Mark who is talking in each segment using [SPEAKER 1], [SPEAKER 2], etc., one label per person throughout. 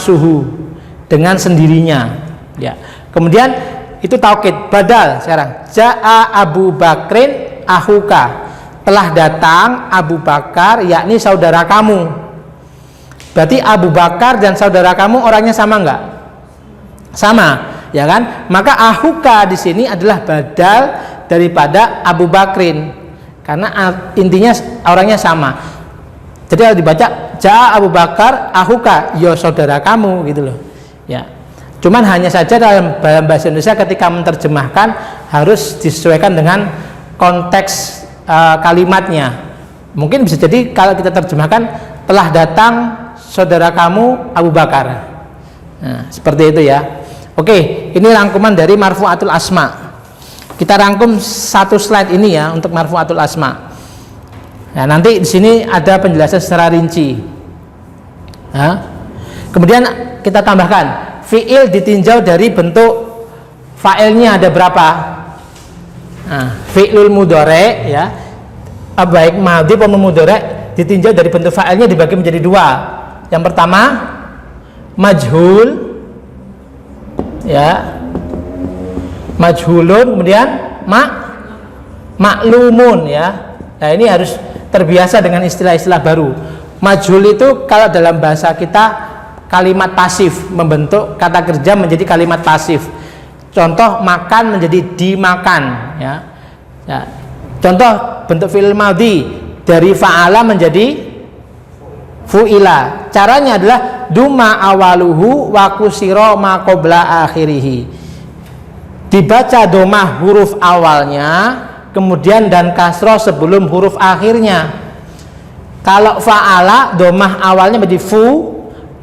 [SPEAKER 1] suhu dengan sendirinya. Ya. Kemudian itu taukid. Badal sekarang. Ja'a Abu Bakrin ahuka. Telah datang Abu Bakar, yakni saudara kamu. Berarti Abu Bakar dan saudara kamu orangnya sama enggak? Sama, ya kan? Maka ahuka di sini adalah badal daripada Abu Bakrin, karena intinya orangnya sama. Jadi kalau dibaca Ja'a Abu Bakar ahuka, ya saudara kamu gitu loh. Ya. Cuman hanya saja dalam bahasa Indonesia ketika menerjemahkan harus disesuaikan dengan konteks kalimatnya. Mungkin bisa jadi kalau kita terjemahkan telah datang saudara kamu Abu Bakar. Nah, seperti itu ya. Oke, ini rangkuman dari marfu'atul asma. Kita rangkum satu slide ini ya untuk marfu'atul asma. Nah, nanti di sini ada penjelasan secara rinci. Nah, kemudian kita tambahkan fi'il ditinjau dari bentuk fa'ilnya ada berapa. Nah, fi'lul mudhari ya, baik madhi maupun mudhari ditinjau dari bentuk fa'ilnya dibagi menjadi dua. Yang pertama majhul ya, majhulun, kemudian maklumun ya. Nah, ini harus terbiasa dengan istilah-istilah baru. Majhul itu kalau dalam bahasa kita kalimat pasif, membentuk kata kerja menjadi kalimat pasif. Contoh makan menjadi dimakan ya. Ya. Contoh bentuk fi'il madhi dari fa'ala menjadi fu'ila. Caranya adalah duma awaluhu wa kusiro ma qabla akhirih. Dibaca domah huruf awalnya, kemudian dan kasroh sebelum huruf akhirnya. Kalau fa'ala domah awalnya menjadi fu,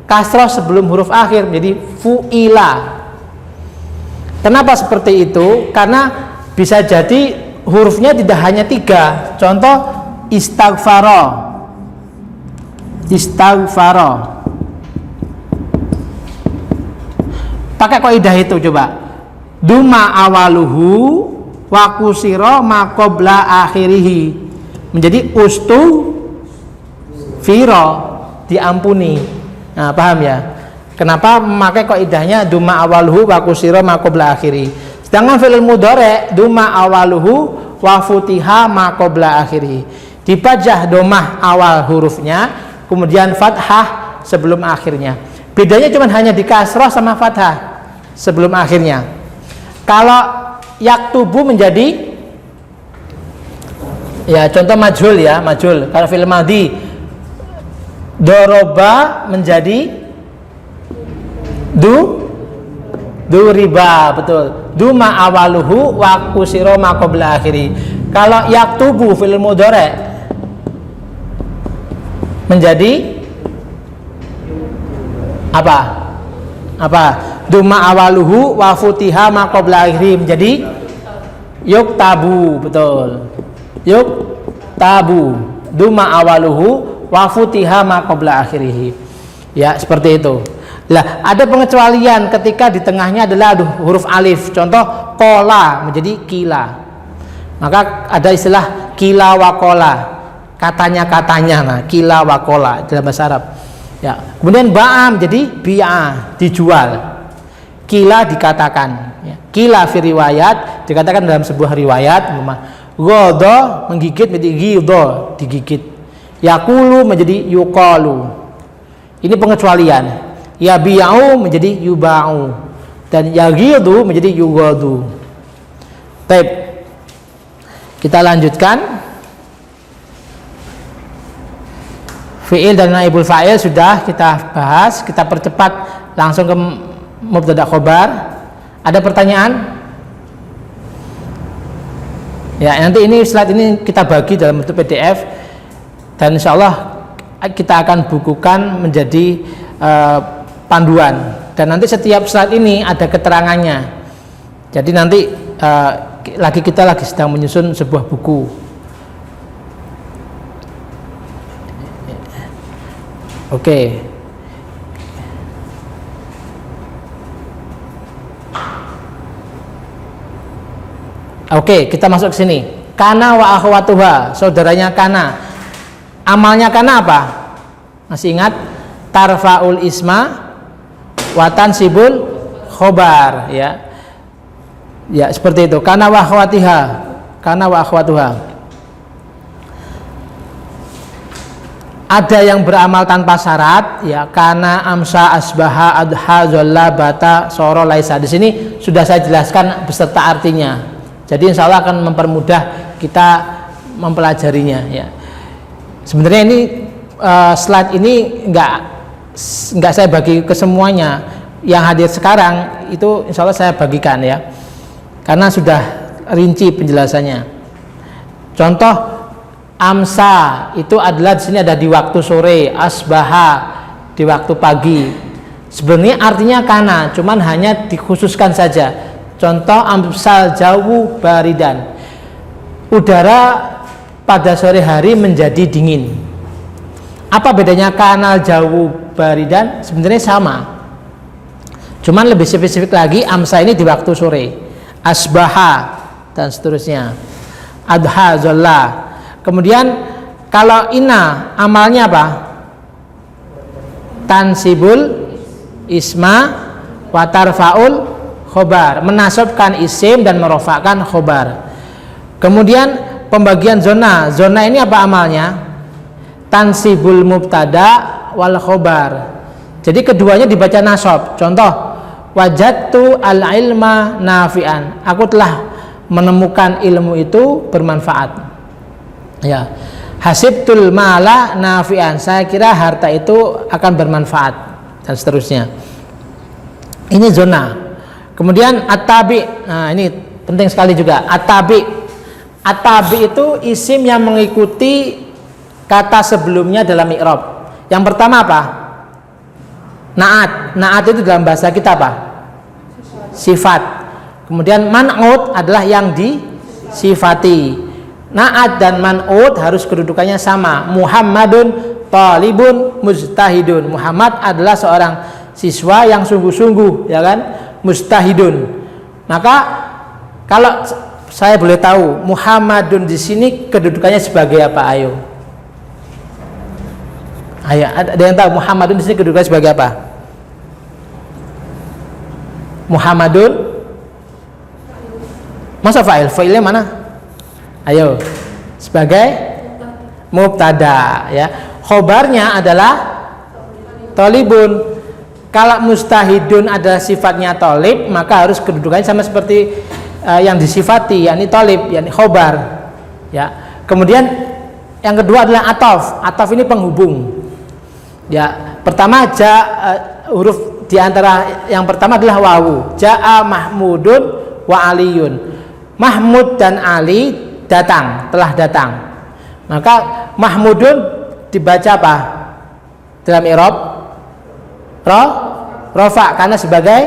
[SPEAKER 1] kasroh sebelum huruf akhir menjadi fu'ila. Kenapa seperti itu? Karena bisa jadi hurufnya tidak hanya 3. Contoh istaghfara. Istaghfara. Pakai kaidah itu coba. Duma awaluhu wa kusira ma qabla akhirih. Menjadi ustu firo, diampuni. Nah, paham ya? Kenapa memakai kaidahnya duma awaluhu wa kusira ma qabla akhirih. Sedangkan fi'il mudhari duma awaluhu wa futiha ma qabla akhirih. Dipajah domah awal hurufnya, kemudian fathah sebelum akhirnya. Bedanya cuma hanya di kasrah sama fathah sebelum akhirnya. Kalau yaktubu menjadi ya contoh majhul ya, majhul. Kalau fi'il madhi doroba menjadi du riba, betul. Duma awaluhu wa kusiro ma qabla akhiri. Kalau yaktubu fi'il mudhari menjadi apa? Duma awaluhu wa futiha ma qabla akhiri menjadi yuktabu, betul. Yuktabu. Duma awaluhu wa futiha ma qabla akhirih. Ya, seperti itu. Lah, ada pengecualian ketika di tengahnya adalah huruf alif. Contoh kola menjadi kila. Maka ada istilah kila wa kola. Katanya. Nah, kila wa kola dalam bahasa Arab. Ya. Kemudian ba'a menjadi bi'a, dijual. Kila dikatakan. Ya. Kila fi riwayat dikatakan dalam sebuah riwayat. Ghodo menggigit menjadi ghidho, digigit. Yakulu menjadi yuqalu. Ini pengecualian. Yabi'u menjadi yuba'u, dan yaghidhu menjadi yughadu. Baik, kita lanjutkan. Fi'il dan naibul fa'il sudah kita bahas. Kita percepat langsung ke mubtada khobar. Ada pertanyaan? Ya, nanti ini slide ini kita bagi dalam bentuk PDF, dan insyaallah kita akan bukukan menjadi panduan, dan nanti setiap slide ini ada keterangannya. Jadi nanti kita lagi sedang menyusun sebuah buku. Oke, kita masuk ke sini. Kana wa akhwatuha, saudaranya kana. Amalnya kana apa? Masih ingat? Tarfaul isma watan sibul khobar, ya. Ya, seperti itu. Kana wa akhwatiha, kana wa akhwatuha. Ada yang beramal tanpa syarat, ya, kana amsa asbaha adha zolla bata soro laisa. Di sini sudah saya jelaskan beserta artinya. Jadi insya Allah akan mempermudah kita mempelajarinya, ya. Sebenarnya ini slide ini nggak saya bagi ke semuanya. Yang hadir sekarang itu insya Allah saya bagikan, ya, karena sudah rinci penjelasannya. Contoh amsa itu adalah di sini ada di waktu sore, asbaha di waktu pagi. Sebenarnya artinya kana, cuman hanya dikhususkan saja. Contoh amsal jawu baridan, udara pada sore hari menjadi dingin. Apa bedanya kanal jawu baridan? Sebenarnya sama, cuman lebih spesifik lagi. Amsa ini di waktu sore, asbaha dan seterusnya, adha zolla. Kemudian kalau ina amalnya apa? Tansibul isma wa tarfaul khobar, menasabkan isim dan merofakkan khobar. Kemudian pembagian zona, zona ini apa amalnya? Tansibul mubtada wal khobar. Jadi keduanya dibaca nasab. Contoh wajadtu al ilma nafi'an, aku telah menemukan ilmu itu bermanfaat. Ya, hasibtul mala nafi'an, saya kira harta itu akan bermanfaat, dan seterusnya. Ini zona. Kemudian at-tabi, nah ini penting sekali juga. At-tabi, at-tabi itu isim yang mengikuti kata sebelumnya dalam i'rab. Yang pertama apa? Naat. Naat itu dalam bahasa kita apa? Sifat. Kemudian man'ut adalah yang disifati. Naat dan man'ut harus kedudukannya sama. Muhammadun talibun mujtahidun. Muhammad adalah seorang siswa yang sungguh-sungguh, ya kan? Mujtahidun. Maka kalau saya boleh tahu, Muhammadun di sini kedudukannya sebagai apa? Ayo. Ayo, ada yang tahu Muhammadun di sini kedudukannya sebagai apa? Muhammadun masa fa'il? Fa'ilnya mana? Ayo, sebagai mubtada, ya. Khobarnya adalah tolibun. Kalau mustahidun adalah sifatnya tolib, maka harus kedudukannya sama seperti yang disifati, yakni tolib, yakni khobar, ya. Kemudian yang kedua adalah atof. Atof ini penghubung, ya. Pertama huruf diantara yang pertama adalah wawu. Ja'a mahmudun wa aliyun. Mahmud dan Ali datang, telah datang. Maka mahmudun dibaca apa dalam i'rab? Rofa, karena sebagai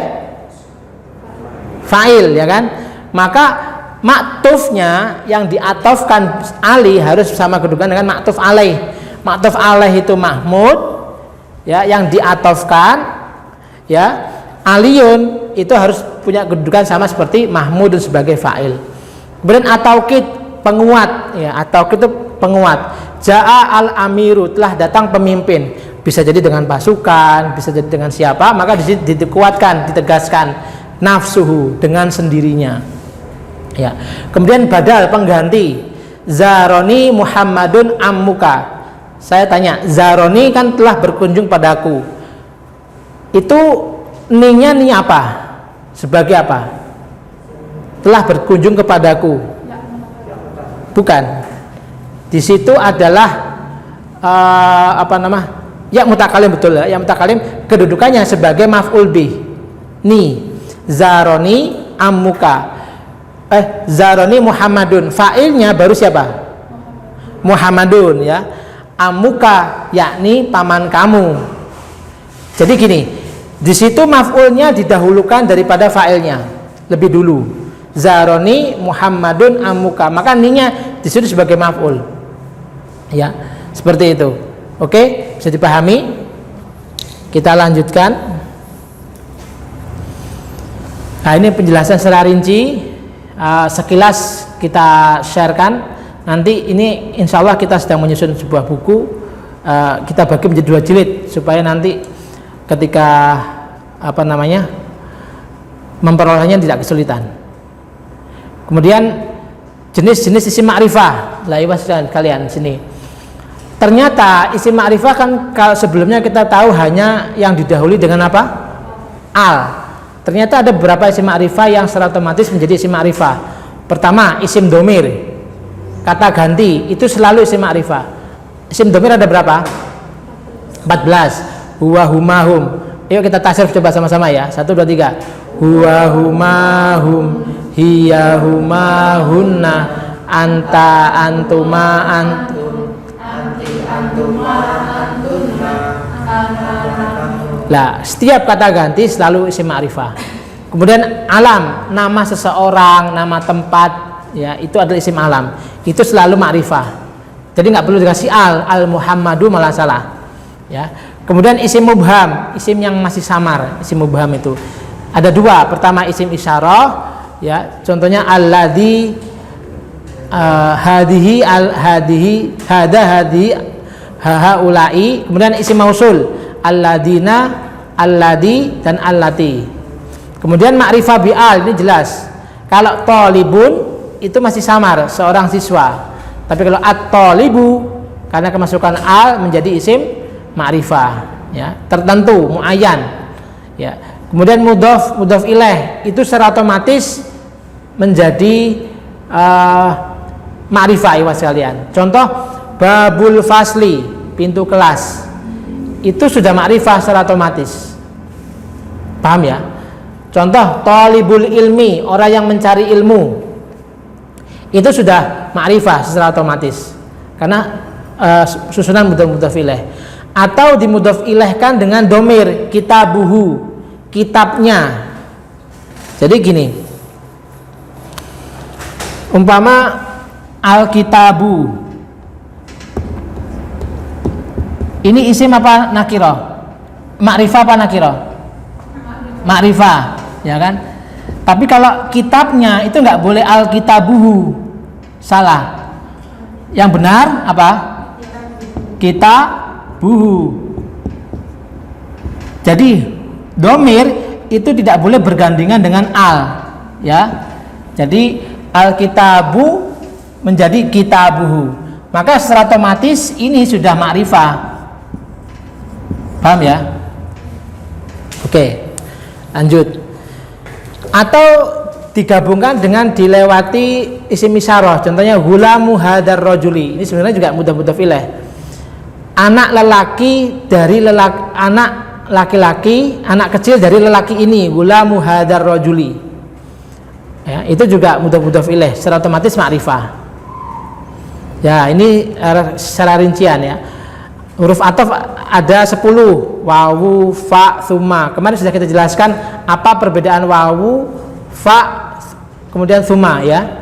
[SPEAKER 1] fa'il, ya kan? Maka maktufnya yang diatofkan Ali harus sama kedudukan dengan maktuf alaih. Maktuf alaih itu mahmud, ya, yang diatofkan, ya, aliyun itu harus punya kedudukan sama seperti mahmud sebagai fa'il. Kemudian ataukid, penguat, ya, atau itu penguat. Ja'a al-amiru, telah datang pemimpin. Bisa jadi dengan pasukan, bisa jadi dengan siapa, maka di sini dikuatkan, ditegaskan nafsuhu, dengan sendirinya. Ya. Kemudian badal, pengganti. Zaroni Muhammadun ammuka. Saya tanya, Zaroni kan telah berkunjung padaku. Itu ninya ni apa? Sebagai apa? Telah berkunjung kepadaku. Bukan. Di situ adalah ya mutakalim, betul ya. Yang mutakalim kedudukannya sebagai maf'ul bih. Ni zaroni ammuka. Zaroni Muhammadun. Fa'ilnya baru siapa? Muhammadun, ya. Ammuka yakni paman kamu. Jadi gini, di situ maf'ulnya didahulukan daripada fa'ilnya lebih dulu. Zaroni Muhammadun ammuka. Maka ninya di situ sebagai maf'ul. Ya, seperti itu. Oke, bisa dipahami? Kita lanjutkan. Nah, ini penjelasan secara rinci, sekilas kita sharekan. Nanti ini insya Allah kita sedang menyusun sebuah buku, kita bagi menjadi 2 jilid supaya nanti ketika memperolehnya tidak kesulitan. Kemudian jenis-jenis isim ma'rifah. Lah iwas kalian sini. Ternyata isim ma'rifah kan kalau sebelumnya kita tahu hanya yang didahului dengan apa? Al. Ternyata ada beberapa isim ma'rifah yang secara otomatis menjadi isim ma'rifah. Pertama, isim domir, kata ganti, itu selalu isim ma'rifah. Isim domir ada berapa? 14. Huwa huma hum. Yuk kita tasrif coba sama-sama ya. 1 2 3. Huwa huma hum, hiya huma hunna, anta antuma antum, anti antuma antunna. Lah, setiap kata ganti selalu isim ma'rifah. Kemudian alam, nama seseorang, nama tempat, ya itu adalah isim alam. Itu selalu ma'rifah. Jadi nggak perlu dikasih al Muhammadu malah salah. Ya. Kemudian isim mubham, isim yang masih samar, isim mubham itu ada 2. Pertama isim isyarah, ya. Contohnya alladzi, hadihi, hadihi, hadihi, haulai. Kemudian isim mausul, alladzina, alladzi dan allati. Kemudian ma'rifah bi'al ini jelas. Kalau talibun itu masih samar, seorang siswa. Tapi kalau at-talibu karena kemasukan al menjadi isim ma'rifah, ya, tertentu, muayyan, ya. Kemudian mudhaf ilaih itu secara otomatis menjadi ma'rifah ya sekalian. Contoh babul fasli, pintu kelas, itu sudah ma'rifah secara otomatis. Paham ya? Contoh talibul ilmi, orang yang mencari ilmu, itu sudah ma'rifah secara otomatis karena susunan mudhaf ilaih. Atau dimudhaf ilaihkan dengan domir, kitabuhu, kitabnya. Jadi gini, umpama al-kitabu, ini isim apa nakirah? Ma'rifah apa nakirah? Ma'rifah, ya kan? Tapi kalau kitabnya itu nggak boleh al-kitabuhu, salah. Yang benar apa? Kitabuhu. Jadi domir itu tidak boleh bergandengan dengan al, ya. Jadi al-kitabu menjadi kitabuhu. Maka secara otomatis ini sudah ma'rifah. Paham ya? Oke, lanjut. Atau digabungkan dengan dilewati isim isyarah. Contohnya gulamu hadar rajuli. Ini sebenarnya juga mudhaf ilaih. Anak lelaki dari anak laki-laki, anak kecil dari lelaki ini, gulamu hadar rajuli. Ya, itu juga mudhaf ilaih, secara otomatis ma'rifah. Ya, ini secara rincian ya. Huruf ataf ada 10, wawu, fa, tsumma. Kemarin sudah kita jelaskan apa perbedaan wawu, fa, kemudian tsumma ya.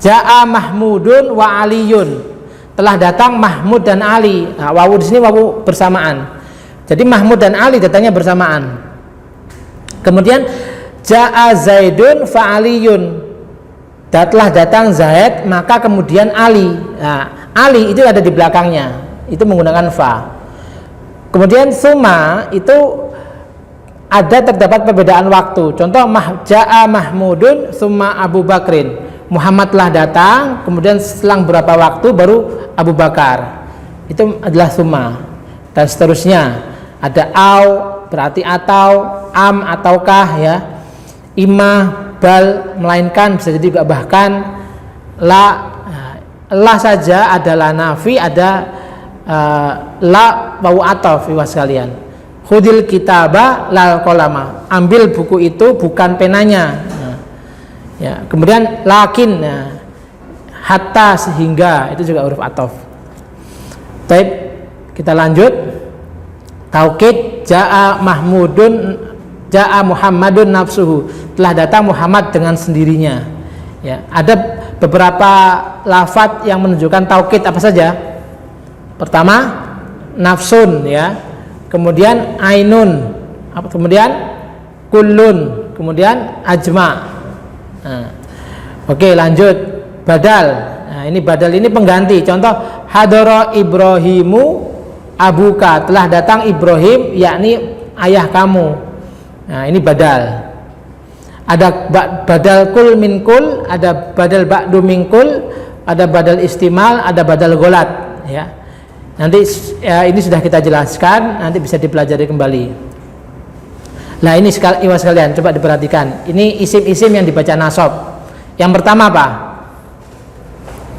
[SPEAKER 1] Ja'a Mahmudun wa Aliyun. Telah datang Mahmud dan Ali. Nah, wawu di sini wawu bersamaan. Jadi Mahmud dan Ali datangnya bersamaan. Kemudian Ja'a Zaidun fa Aliyun. Telah datang Zaid, maka kemudian Ali. Nah, Ali itu ada di belakangnya. Itu menggunakan fa. Kemudian summa itu terdapat perbedaan waktu. Contoh Ja'a Mahmudun summa Abu Bakrin. Muhammad telah datang, kemudian selang berapa waktu baru Abu Bakar. Itu adalah summa. Dan seterusnya ada au berarti atau, am ataukah ya. Imma, bal melainkan, bisa jadi juga bahkan, la saja adalah nafi, ada la wawu ataf iwas kalian. Khudil kitaba lal kolama, ambil buku itu bukan penanya. Ya, kemudian lakin, hatta sehingga, itu juga huruf ataf. Baik, kita lanjut. Taukid Ja'a Muhammadun nafsuhu, telah datang Muhammad dengan sendirinya. Ya, ada beberapa lafadz yang menunjukkan taukid apa saja? Pertama nafsun ya, kemudian ainun, kemudian kullun, kemudian ajma. Nah, oke lanjut badal. Nah, ini badal ini pengganti. Contoh hadara Ibrahimu abuka, telah datang Ibrahim yakni ayah kamu. Nah, ini badal. Ada badal kul min kul, ada badal ba'du min kul, ada badal istimal, ada badal golat, ya. Nanti ini sudah kita jelaskan, nanti bisa dipelajari kembali. Nah, ini ikhwas sekalian, coba diperhatikan. Ini isim-isim yang dibaca nasab. Yang pertama apa?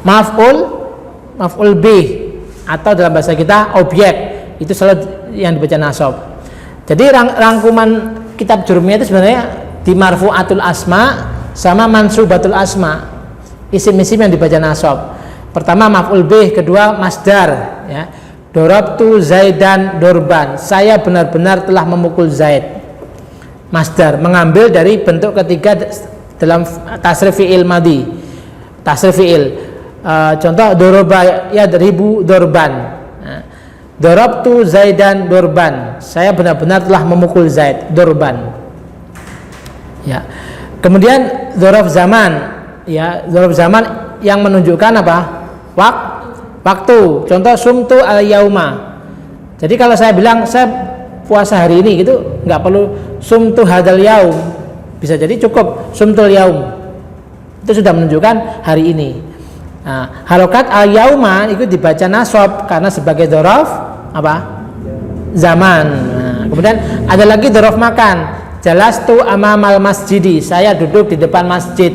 [SPEAKER 1] Maf'ul bih, atau dalam bahasa kita objek. Itu selalu yang dibaca nasab. Jadi rangkuman kitab Jurumiyah itu sebenarnya di marfu'atul asma sama mansubatul asma, isim-isim yang dibaca nasab. Pertama maf'ul bih, kedua masdar, ya. Dorabtu Zaidan dorban, saya benar-benar telah memukul Zaid. Masdar mengambil dari bentuk ketiga dalam tasrif fi'il madhi. Tasrif fi'il, contoh doroba yadribu dorban. Dorabtu Zaidan dorban, saya benar-benar telah memukul Zaid, dorban. Ya. Kemudian dzaraf zaman, ya, dzaraf zaman yang menunjukkan apa? Waktu. Contoh sumtu al yauma. Jadi kalau saya bilang saya puasa hari ini gitu, nggak perlu sumtu hadal yaum. Bisa jadi cukup sumtul yaum. Itu sudah menunjukkan hari ini. Nah, harokat al yauma itu dibaca nasab karena sebagai dzaraf apa? Zaman. Nah, kemudian ada lagi dzaraf makan. Jalastu amamal masjidi, saya duduk di depan masjid.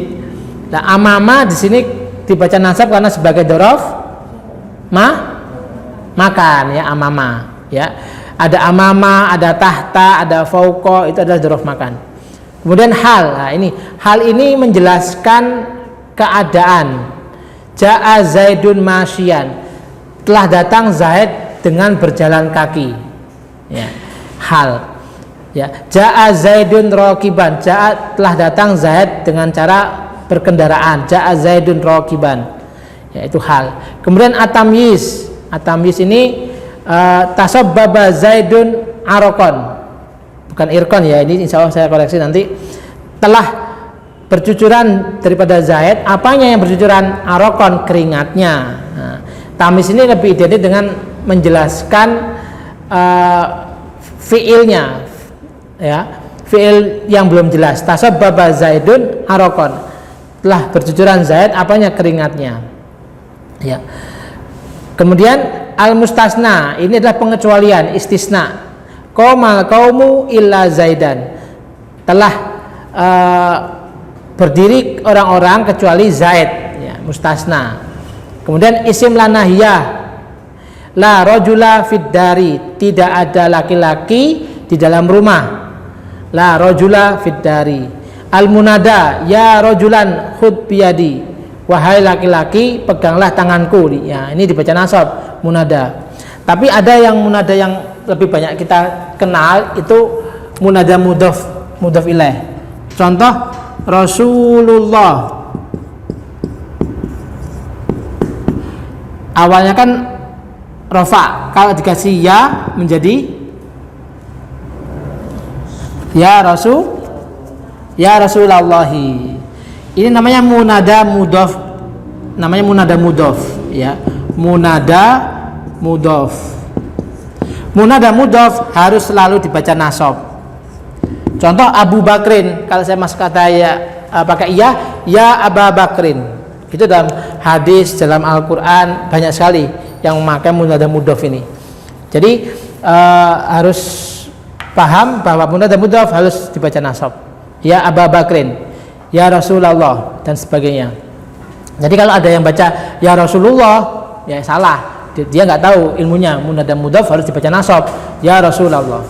[SPEAKER 1] Nah, amama di sini dibaca nasab karena sebagai dzaraf makan, ya, amama, ya. Ada amama, ada tahta, ada fauqa, itu adalah dzaraf makan. Kemudian hal. Nah, hal ini menjelaskan keadaan. Ja'a Zaidun masyian, telah datang Zaid dengan berjalan kaki, ya. Hal. Ya, ja'a Zaidun raqiban, ja'a telah datang Zaid dengan cara berkendaraan, ja'a Zaidun raqiban, ya, itu hal. Kemudian atamyiz ini tasabbaba Zaidun arokon, bukan irkon, ya, ini insya Allah saya koreksi nanti. Telah bercucuran daripada Zaid, apanya yang bercucuran? Arokon, keringatnya. Nah, tamyiz ini lebih identik dengan menjelaskan fiilnya, ya, fiil yang belum jelas. Tasabbaba Zaidun arokon, telah bercucuran Zaid, apanya? Keringatnya, ya. Kemudian al mustasna, ini adalah pengecualian, istisna. Qomal qaumu illa Zaidan, telah berdiri orang-orang kecuali Zaid, ya, mustasna. Kemudian isim lanahiyah, la rajula fid dari, tidak ada laki-laki di dalam rumah. La rajula fid dari. Al munada, ya rajulan khud biyadi, wahai laki-laki peganglah tanganku. Ya, ini dibaca nasab, munada. Tapi ada yang munada yang lebih banyak kita kenal, itu munada mudhaf ilaih. Contoh Rasulullah, awalnya kan rofa, kalau dikasih ya menjadi ya Rasulullahi. Ini namanya munada mudhaf, ya, munada mudhaf harus selalu dibaca nasab. Contoh Abu Bakrin, kalau saya mas kata ya pakai ya Abu Bakrin, itu dalam hadis, dalam Al-Quran banyak sekali yang memakai munada mudhaf ini. Jadi harus paham bahwa munada mudhaf harus dibaca nasab. Ya Abu Bakrin, ya Rasulullah, dan sebagainya. Jadi kalau ada yang baca ya Rasulullah, ya salah. Dia nggak tahu ilmunya. Munada mudhaf harus dibaca nasab, ya Rasulullah.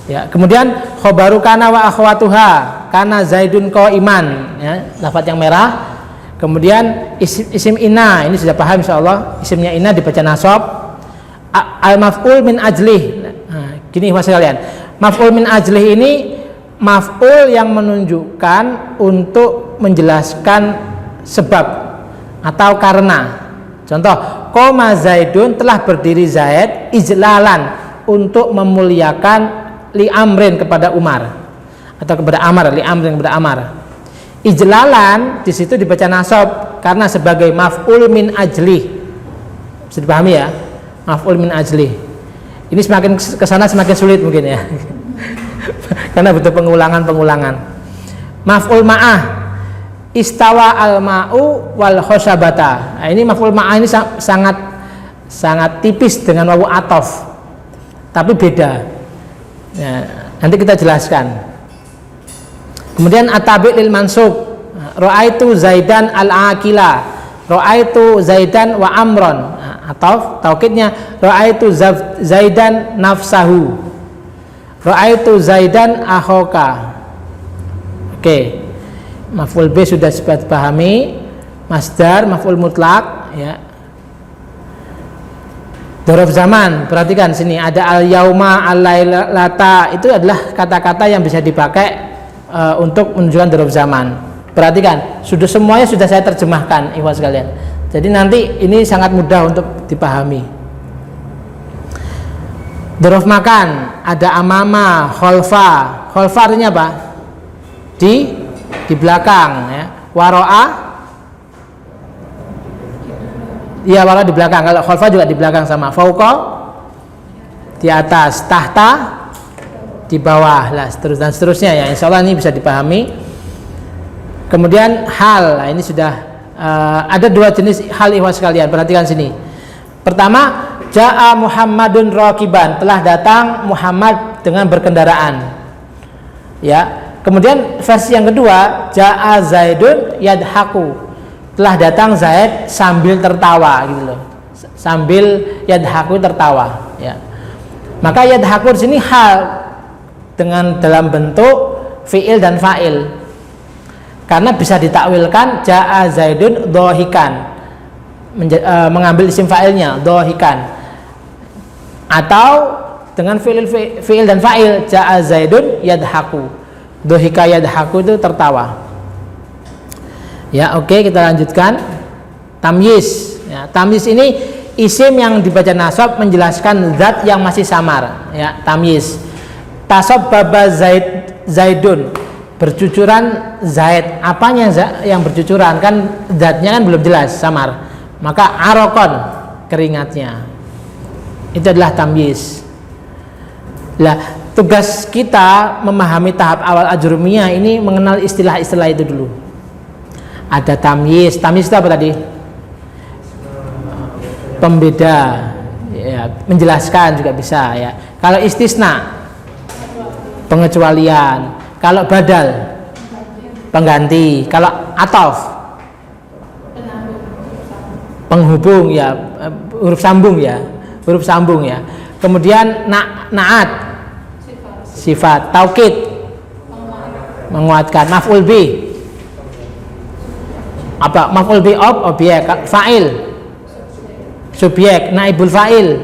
[SPEAKER 1] Ya, kemudian khobaru kana wa akhwatuha, kana Zaidun qaiman, ya, lafaz yang merah. Kemudian isim ina, ini sudah paham insyaallah. Isimnya ina dibaca nasab. Al maf'ul min ajlih. Nah, gini Mas sekalian. Maf'ul min ajlih ini maf'ul yang menunjukkan untuk menjelaskan sebab atau karena. Contoh, qoma Zaidun, telah berdiri Zaid, ijlalan, untuk memuliakan li amrin kepada Umar, atau kepada Amar, li amrin kepada Amar. Ijlalan di situ dibaca nasab karena sebagai maf'ul min ajli. Bisa dipahami ya? Maf'ul min ajli. Ini semakin kesana semakin sulit mungkin ya. Karena butuh pengulangan. Maf'ul ma'ah, istawa al-ma'u wal khosabata. Nah, ini maf'ul ma'ah ini sangat tipis dengan wawu atof, tapi beda. Ya, nanti kita jelaskan. Kemudian at-tabi' lil mansub, ra'aitu Zaidan al-akila, ra'aitu Zaidan wa amron. Atau taukidnya ra'aitu Zaidan nafsahu, ra'aitu Zaidan akhoka. Oke, maf'ul bi sudah sempat pahami. Masdar maf'ul mutlak, ya. Dzaraf zaman, perhatikan sini ada al-yauma, al-lailata, itu adalah kata-kata yang bisa dipakai untuk menunjukkan dzaraf zaman. Perhatikan, semuanya sudah saya terjemahkan, ikhwan sekalian. Jadi nanti ini sangat mudah untuk dipahami. Dzaraf makan, ada amama, khalfa. Khalfa artinya apa? Di belakang, ya. Waro'a, ya, waro'a di belakang. Kalau khalfa juga di belakang sama. Fauqa, di atas. Tahta, di bawah. Lah, seterusnya ya. Insya Allah ini bisa dipahami. Kemudian hal, nah ini sudah ada dua jenis hal, ikhwas sekalian. Perhatikan sini. Pertama, ja'a Muhammadun rakiban, telah datang Muhammad dengan berkendaraan. Ya. Kemudian versi yang kedua, ja'a Zaidun yadhaku, telah datang Zaid sambil tertawa, gitu loh. Sambil yadhaku, tertawa, ya. Maka yadhaku di sini hal dengan dalam bentuk fi'il dan fa'il. Karena bisa ditakwilkan ja'a Zaidun dhahikan, mengambil isim fa'ilnya dhahikan, atau dengan fi'il dan fa'il ja'a Zaidun yadhaku, dhahika yadhaku itu tertawa. Ya, oke, kita lanjutkan. Tamyiz, ya, tamyiz ini isim yang dibaca nasab menjelaskan zat yang masih samar, ya. Tamyiz, tasabbaba Zaidun, bercucuran Zaid. Apanya yang bercucuran? Kan zatnya kan belum jelas, samar. Maka arokon, keringatnya. Itu adalah tamyiz. Lah, tugas kita memahami tahap awal ajrumiyah ini mengenal istilah-istilah itu dulu. Ada tamyiz. Tamyiz itu apa tadi? Pembeda, ya, menjelaskan juga bisa, ya. Kalau istisna, pengecualian. Kalau badal, pengganti. Kalau atof, penghubung, ya, huruf sambung, ya, huruf sambung, ya. Kemudian naat, sifat. Taukid, menguatkan. Maf'ul bi, apa? Maf'ul bi objek. Fa'il, subjek. Naibul fa'il,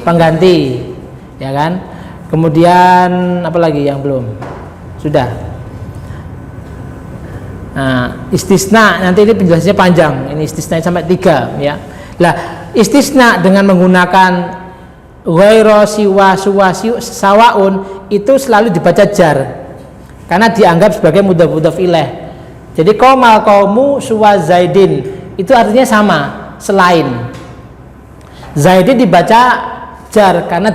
[SPEAKER 1] pengganti, ya kan. Kemudian apa lagi yang belum? Sudah. Nah, istisna, nanti ini penjelasannya panjang. Ini istisna sampai 3, ya. Lah, istisna dengan menggunakan ghairu siwa sawaun itu selalu dibaca jar, karena dianggap sebagai mudhaf ilaih. Jadi qaumal qaumu suwa zaidin itu artinya sama, selain. Zaidin dibaca jar karena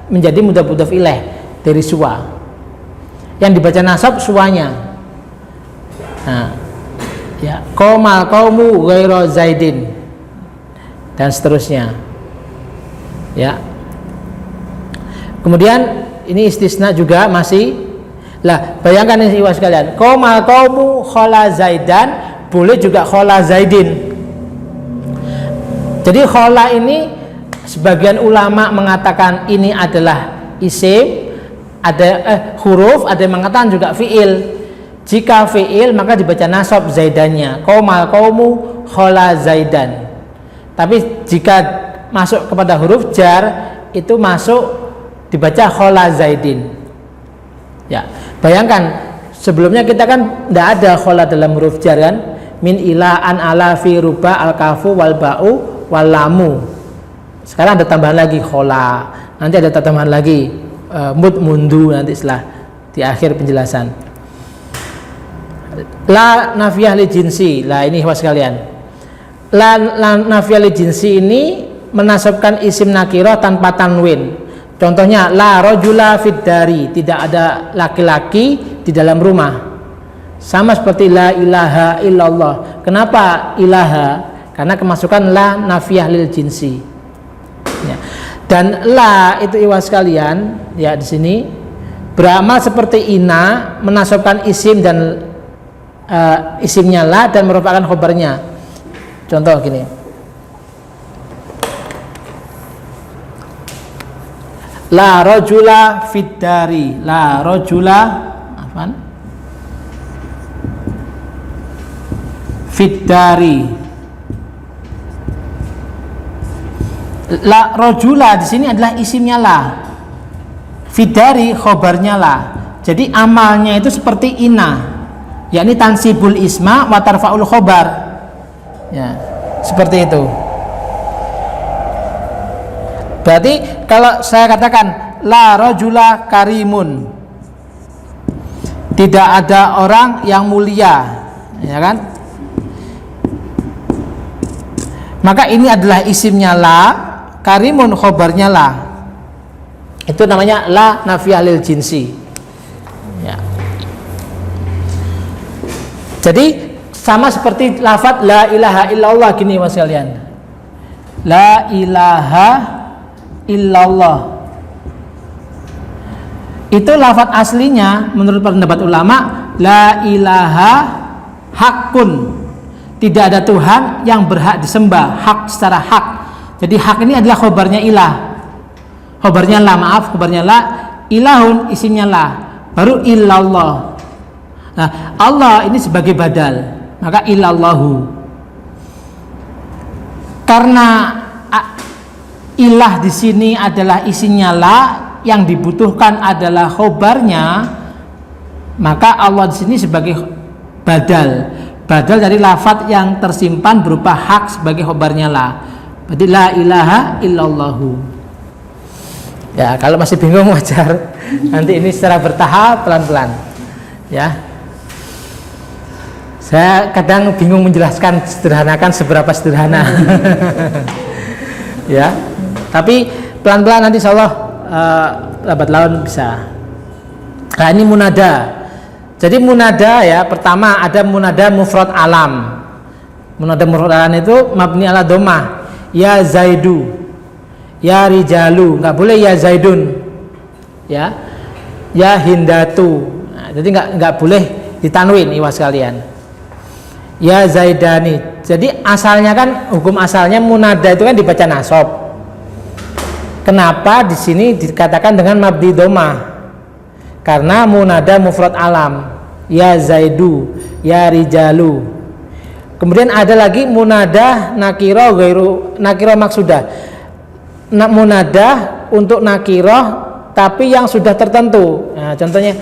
[SPEAKER 1] menjadi mudhaf ilaih dari suwa. Yang dibaca nasab suwanya. Nah, ya, qaumal qaumu ghairu zaidin dan seterusnya, ya. Kemudian ini istisna juga masih. Lah, bayangkan ini ikhwan sekalian, qaumal qaumu khala zaidan, boleh juga khala zaidin. Jadi khala ini sebagian ulama mengatakan ini adalah isim, ada huruf, ada yang mengatakan juga fi'il. Jika fi'il maka dibaca nasab zaidannya, qaumal qaumu khala zaidan. Tapi jika masuk kepada huruf jar itu masuk dibaca khala zaidin. Ya, bayangkan sebelumnya kita kan tidak ada khala dalam huruf jar kan, min ila an ala fi ruba al kafu wal ba'u wal lamu. Sekarang ada tambahan lagi khala, nanti ada tambahan lagi mundu nanti setelah di akhir penjelasan. La nafiyah li jinsi. Lah ini ikhwas sekalian. La nafiyah li jinsi ini menasabkan isim nakirah tanpa tanwin. Contohnya la rajula fid dari, tidak ada laki-laki di dalam rumah. Sama seperti la ilaha illallah. Kenapa ilaha? Karena kemasukan la nafiyah lil jinsi. Ya. Dan la itu iwas sekalian, ya di sini beramal seperti ina, menasabkan isim dan isimnya la dan merupakan khobarnya. Contoh gini. La rajula fid dari, la rajula apaan? Fid dari. La rajula di sini adalah isimnya la. Fid dari khobarnya la. Jadi amalnya itu seperti ina, yakni tansibul isma wa tarfa'ul khobar. Ya, seperti itu. Berarti kalau saya katakan la rajula karimun, tidak ada orang yang mulia, ya kan? Maka ini adalah isimnya la, karimun khobarnya la. Itu namanya la nafiyah lil jinsi. Ya. Jadi sama seperti lafadz la ilaha illallah gini mas kalian. La ilaha illallah. Itu lafadz aslinya menurut pendapat ulama la ilaha hakun. Tidak ada Tuhan yang berhak disembah, hak secara hak. Jadi hak ini adalah khobarnya ilah. Khobarnya la, maaf, khobarnya la, ilahun isimnya la, baru illallah. Nah, Allah ini sebagai badal, maka illallahu. Karena ilah di sini adalah isinya la, yang dibutuhkan adalah khobarnya, maka Allah di sini sebagai badal dari lafadz yang tersimpan berupa hak sebagai khobarnya la. Berarti la ilaha illallahu. Ya, kalau masih bingung wajar. Nanti ini secara bertahap pelan-pelan. Ya. Saya kadang bingung menjelaskan, sederhanakan seberapa sederhana. Ya. Tapi pelan-pelan nanti insyaallah lambat laun bisa. Nah, ini munada. Jadi munada ya, pertama ada munada mufrad alam. Munada mufrad alam itu mabni ala dhammah. Ya Zaidu, ya Rijalu, nggak boleh ya Zaidun, ya Hindatu. Nah, jadi nggak boleh ditanwin iwas kalian. Ya Zaidani. Jadi asalnya kan hukum asalnya munada itu kan dibaca nasab. Kenapa di sini dikatakan dengan mabni dhammah? Karena munada mufrad alam, ya Zaidu, ya Rijalu. Kemudian ada lagi munada nakiro gairu nakiro maksudah. Munada untuk nakiro tapi yang sudah tertentu. Nah, contohnya